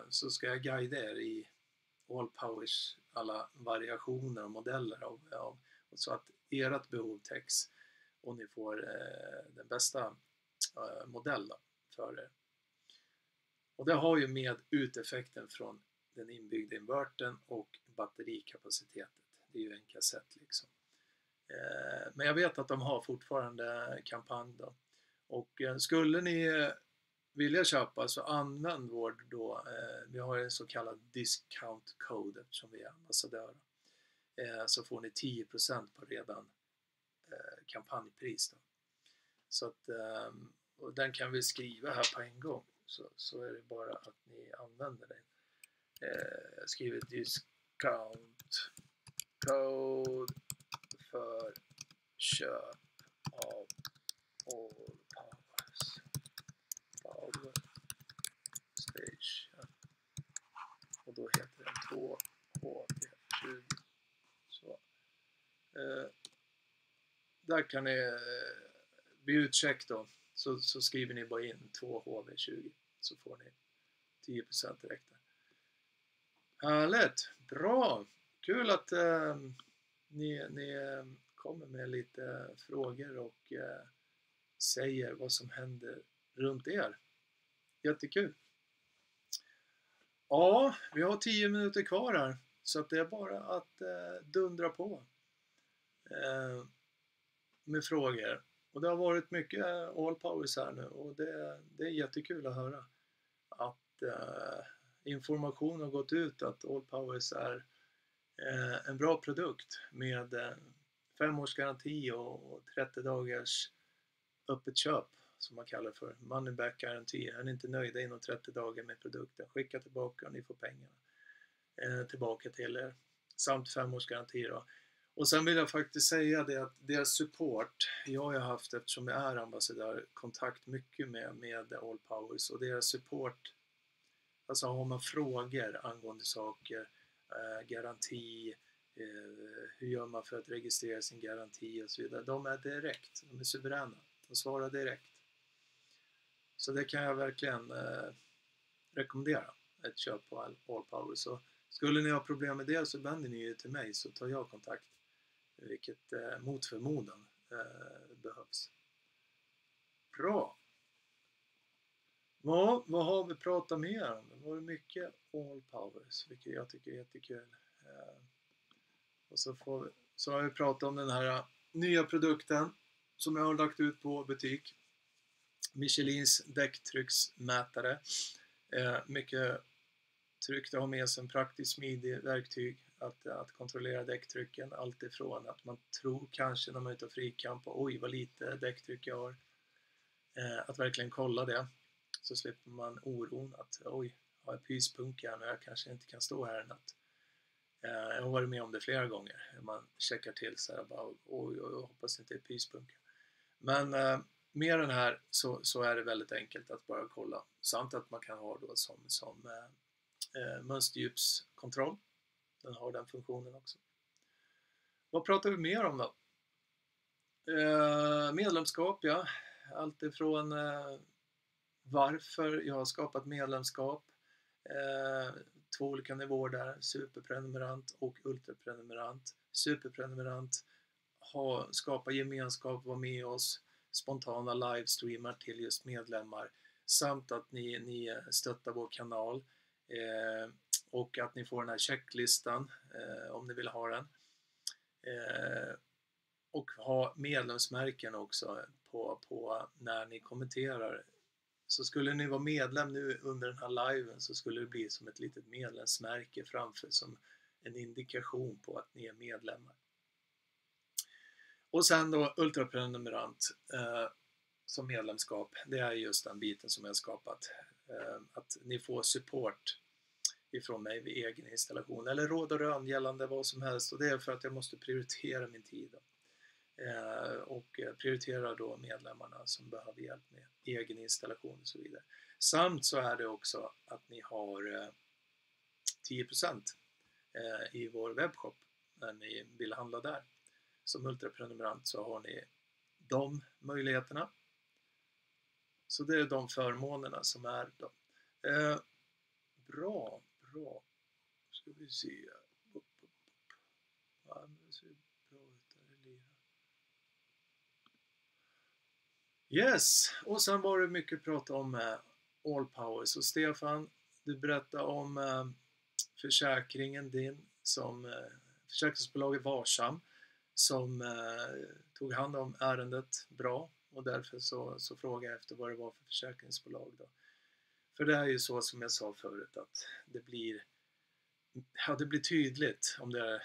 så ska jag guida er i Allpowers alla variationer och modeller av så att ert behov täcks och ni får den bästa modell för er. Och det har ju med uteffekten från den inbyggda invertern och batterikapaciteten. Det är ju en kassett liksom. Men jag vet att de har fortfarande kampanj då. Och skulle ni vilja köpa så använd vår då, vi har en så kallad discount code eftersom vi är ambassadörer. Så får ni 10% på redan kampanjpris då. Så att, och den kan vi skriva här på en gång. Så är det bara att ni använder den. Jag skriver discount code för köp av Allpowers Power Station. Och då heter den 2HV20. Så. Där kan ni bli utcheck då. Så skriver ni bara in 2HV20 så får ni 10% direkt där. Härligt, bra, kul att ni kommer med lite frågor och säger vad som händer runt er. Jättekul. Ja, vi har 10 minuter kvar här så att det är bara att dundra på med frågor. Och det har varit mycket Allpowers här nu och det är jättekul att höra att information har gått ut att Allpowers är en bra produkt med 5 års garanti och 30 dagars öppet köp som man kallar för money back garanti. Är ni inte nöjda inom 30 dagar med produkten, skicka tillbaka och ni får pengarna tillbaka till er. Samt 5 års garanti då. Och sen vill jag faktiskt säga det att deras support, jag har haft eftersom jag är ambassadör kontakt mycket med Allpowers och deras support, alltså har man frågor angående saker, garanti, hur gör man för att registrera sin garanti och så vidare. De är direkt, de är suveräna, de svarar direkt. Så det kan jag verkligen rekommendera, ett köp på Allpowers. Så skulle ni ha problem med det så vänder ni ju till mig så tar jag kontakt vilket mot förmodan behövs. Bra. Ja, vad har vi pratat mer om? Det var mycket All Powers, vilket jag tycker är jättekul. Och så har vi pratat om den här nya produkten som jag har lagt ut på butik. Michelins däcktrycksmätare. Mycket tryggt att ha med sig en praktisk smidig verktyg att kontrollera däcktrycken. Allt ifrån att man tror kanske när man är ute och frikamp på oj vad lite däcktryck jag har. Att verkligen kolla det. Så slipper man oron att oj, har jag pyspunka och jag kanske inte kan stå här en natt. Jag har varit med om det flera gånger. Man checkar till så här bara oj, hoppas inte det är pyspunka. Men med den här så är det väldigt enkelt att bara kolla. Samt att man kan ha då som mönsterdjupskontroll. Den har den funktionen också. Vad pratar vi mer om då? Medlemskap, ja. Allt ifrån varför jag har skapat medlemskap. 2 olika nivåer där. Superprenumerant och ultraprenumerant. Superprenumerant. Skapa gemenskap, vara med oss. Spontana livestreamar till just medlemmar. Samt att ni stöttar vår kanal. Och att ni får den här checklistan om ni vill ha den. Och ha medlemsmärken också på när ni kommenterar. Så skulle ni vara medlem nu under den här liven så skulle det bli som ett litet medlemsmärke framför som en indikation på att ni är medlemmar. Och sen då ultraprenumerant som medlemskap. Det är just den biten som jag har skapat. Att ni får support ifrån mig vid egen installation eller råd och rön gällande vad som helst, och det är för att jag måste prioritera min tid och prioritera då medlemmarna som behöver hjälp med egen installation och så vidare. Samt så är det också att ni har 10% i vår webbshop när ni vill handla där. Som ultraprenumerant så har ni de möjligheterna. Så det är de förmånerna som är då. Bra. Ska vi se. Ja, det ser bra ut där. Yes, och sen var det mycket prat om All Powers. Och Stefan, du berättade om försäkringen din som försäkringsbolaget Varsam som tog hand om ärendet bra, och därför så frågade jag efter vad det var för försäkringsbolag då. För det är ju så som jag sa förut att det blir tydligt om det är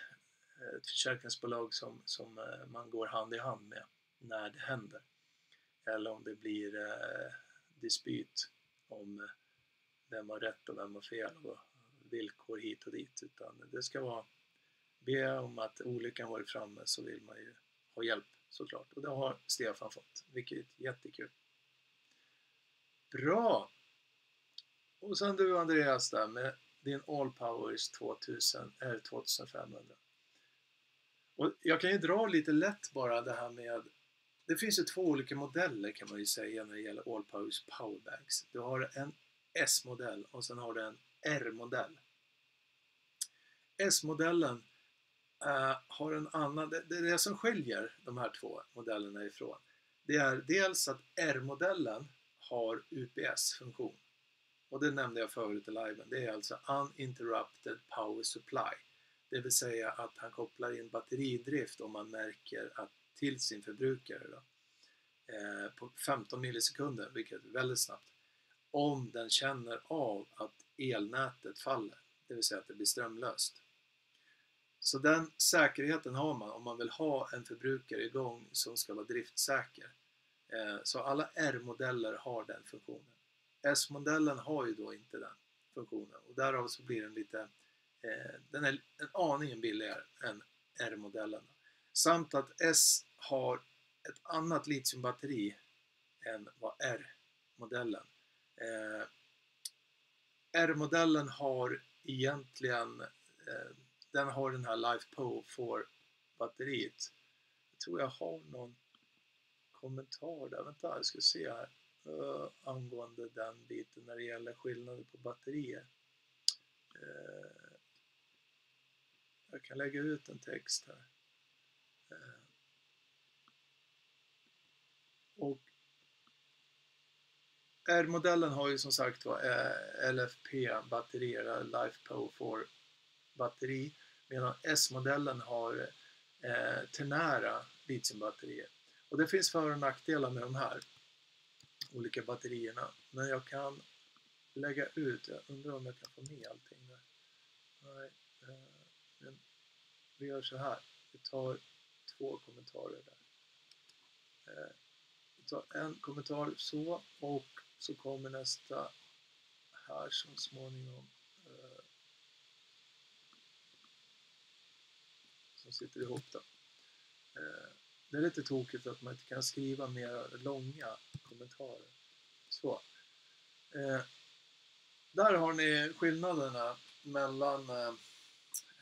ett försäkringsbolag som man går hand i hand med när det händer. Eller om det blir dispyt om vem har rätt och vem har fel och villkor hit och dit. Utan det ska vara be om att olyckan varit framme, så vill man ju ha hjälp såklart. Och det har Stefan fått, vilket är jättekul. Bra! Och sen du Andreas där med din All Powers 2500. Och jag kan ju dra lite lätt bara det här med, det finns ju 2 olika modeller kan man ju säga när det gäller All Powers powerbanks. Du har en S-modell och sen har du en R-modell. S-modellen har en annan, det är det som skiljer de här 2 modellerna ifrån. Det är dels att R-modellen har UPS-funktion. Och det nämnde jag förut i liven. Det är alltså Uninterrupted Power Supply. Det vill säga att han kopplar in batteridrift om man märker att till sin förbrukare då, på 15 millisekunder, vilket är väldigt snabbt. Om den känner av att elnätet faller. Det vill säga att det blir strömlöst. Så den säkerheten har man om man vill ha en förbrukare igång som ska vara driftsäker. Så alla R-modeller har den funktionen. S-modellen har ju då inte den funktionen. Och därav så blir den lite, den är en aning billigare än R-modellen. Samt att S har ett annat litiumbatteri än vad R-modellen. R-modellen har egentligen, den har den här LifePo4 batteriet. Jag tror jag har någon kommentar där. Vänta, jag ska se här. Angående den biten när det gäller skillnader på batterier. Jag kan lägga ut en text här. R-modellen har ju som sagt LFP-batterier, LiFePO4 batteri, medan S-modellen har ternära litiumbatterier. Och det finns för- och nackdelar med de här olika batterierna, men jag kan lägga ut, jag undrar om jag kan få med allting där. Nej, men vi gör så här, vi tar 2 kommentarer där. Vi tar en kommentar så, och så kommer nästa här som småningom som sitter ihop då. Det är lite tokigt att man inte kan skriva mer långa kommentarer. Så. Där har ni skillnaderna mellan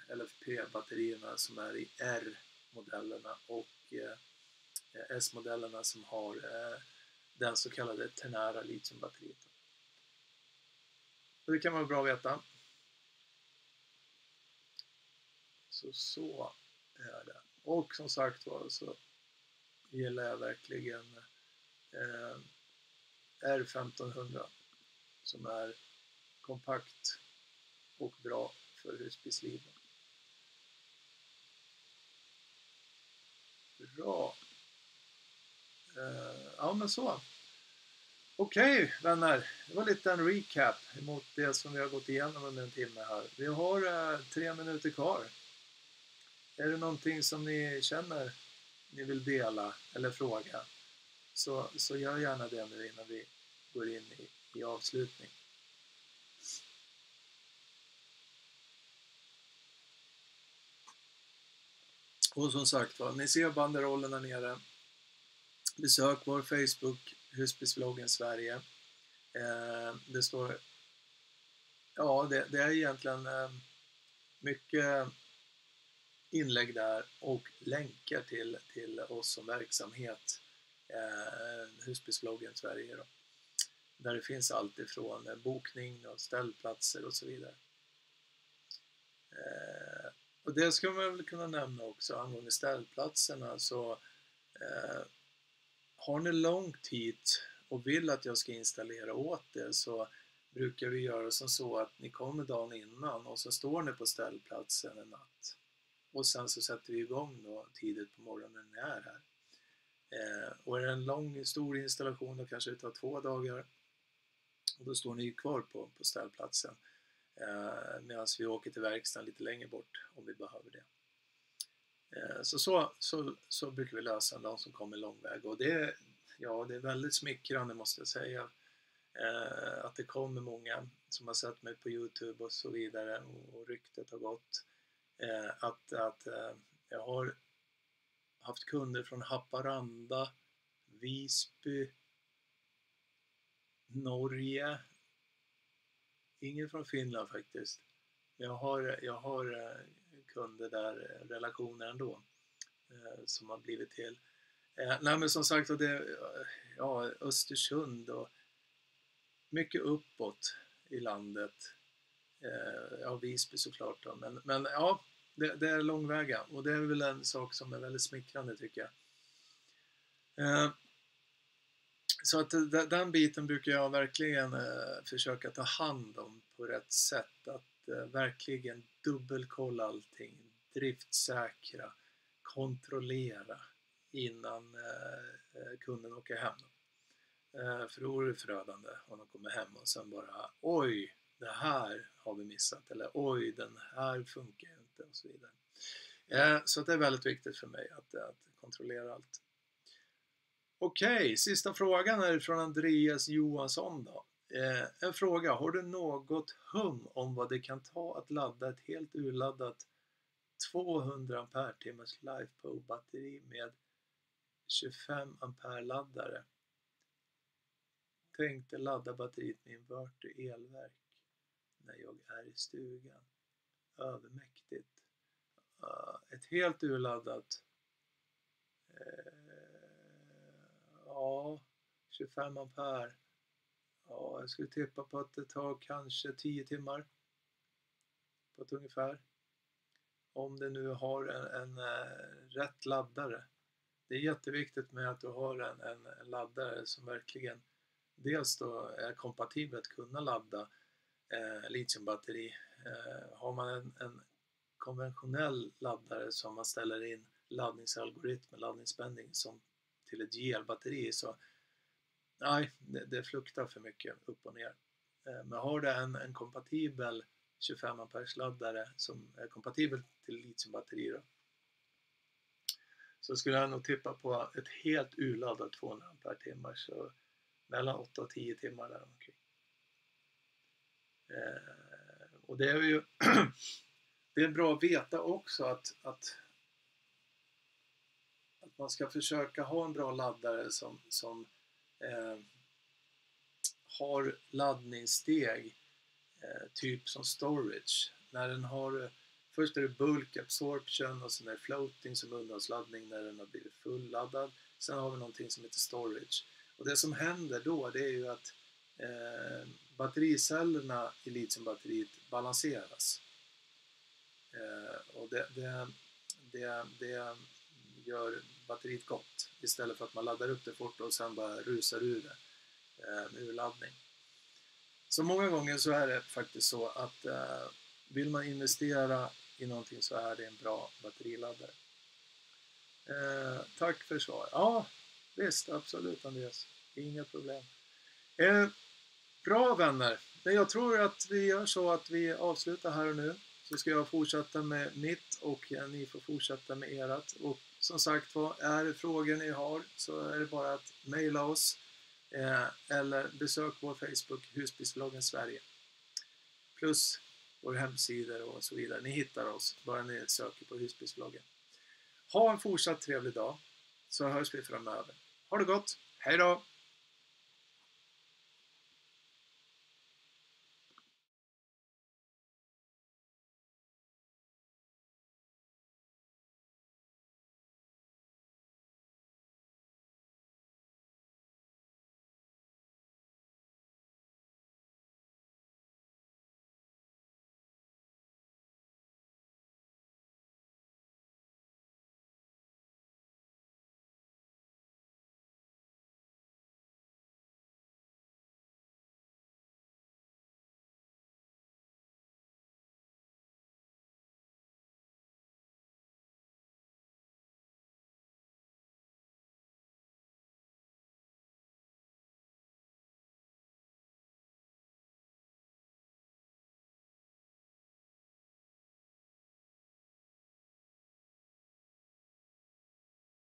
LFP-batterierna som är i R-modellerna och S-modellerna som har den så kallade ternära litiumbatteriet. Det kan vara bra att veta. Så är det. Och som sagt var så gillar jag verkligen R1500 som är kompakt och bra för husbilsliv. Bra. Ja, men så. Okej, vänner. Det var lite en recap emot det som vi har gått igenom under en timme här. Vi har 3 minuter kvar. Är det någonting som ni känner ni vill dela eller fråga, så gör gärna det nu innan vi går in i avslutning. Och som sagt var, ni ser banderollerna nere. Besök vår Facebook, Husbilsvloggen Sverige. Det står, ja, det är egentligen mycket inlägg där och länkar till oss som verksamhet, Husbilsvloggen Sverige då, där det finns allt ifrån bokning och ställplatser och så vidare. Och det ska man väl kunna nämna också angående ställplatserna, så har ni långt hit och vill att jag ska installera åt det, så brukar vi göra som så att ni kommer dagen innan och så står ni på ställplatsen en natt. Och sen så sätter vi igång då tidigt på morgonen när ni är här. Och är det en lång, stor installation då kanske det tar 2 dagar. Och då står ni kvar på ställplatsen. Medan vi åker till verkstaden lite längre bort om vi behöver det. Så brukar vi lösa de som kommer lång väg. Och det är väldigt smickrande, måste jag säga. Att det kommer många som har sett mig på YouTube och så vidare, och ryktet har gått. Att jag har haft kunder från Haparanda, Visby, Norge, ingen från Finland faktiskt. Jag har kunder där, relationer ändå, som har blivit till. Nej, men som sagt, Östersund och mycket uppåt i landet. Visby såklart då. Men ja, det är långväga, och det är väl en sak som är väldigt smickrande, tycker jag. Så att den biten brukar jag verkligen försöka ta hand om på rätt sätt. Att verkligen dubbelkolla allting, driftsäkra, kontrollera innan kunden åker hem. För då är det förödande om de kommer hem och sen bara, oj, det här har vi missat, eller oj, den här funkar inte, och så vidare. Så det är väldigt viktigt för mig att kontrollera allt. Okej, sista frågan är från Andreas Johansson då. En fråga, har du något hum om vad det kan ta att ladda ett helt urladdat 200 ampere-timmars LiFePO-batteri med 25 ampere laddare? Tänkte ladda batteriet med inverter elverk när jag är i stugan. Övermäktigt. Ett helt urladdat 25 ampere. Ja, jag skulle tippa på att det tar kanske 10 timmar på ett ungefär. Om det nu har en rätt laddare. Det är jätteviktigt med att du har en laddare som verkligen dels då är kompatibelt kunna ladda litiumbatteri. Har man en konventionell laddare som man ställer in laddningsalgoritm, laddningsspänning som till ett GL-batteri, så nej, det fluktar för mycket upp och ner. Men har det en kompatibel 25 amperes laddare som är kompatibel till litiumbatteri då, så skulle jag nog tippa på ett helt urladdat 200 ampere timmar, så mellan 8 och 10 timmar där omkring. Och det är ju det är bra att veta också att man ska försöka ha en bra laddare som har laddningssteg typ som storage. När den har, först är det bulk absorption och sen är det floating som underhållsladdning när den har blivit fulladdad. Sen har vi någonting som heter storage. Och det som händer då, det är ju att battericellerna i litiumbatteriet balanseras. Och det gör batteriet gott istället för att man laddar upp det fort och sen bara rusar ur det, ur laddning. Så många gånger så är det faktiskt så att vill man investera i någonting så är det en bra batteriladdare. Tack för svar. Ja, visst, absolut Andreas. Inga problem. Bra vänner. Jag tror att vi gör så att vi avslutar här och nu. Så ska jag fortsätta med mitt och ni får fortsätta med erat. Och som sagt var, är det frågor ni har så är det bara att mejla oss. Eller besök vår Facebook Husbilsbloggen Sverige. Plus vår hemsida och så vidare. Ni hittar oss bara ni söker på Husbilsbloggen. Ha en fortsatt trevlig dag så hörs vi framöver. Ha det gott. Hej då!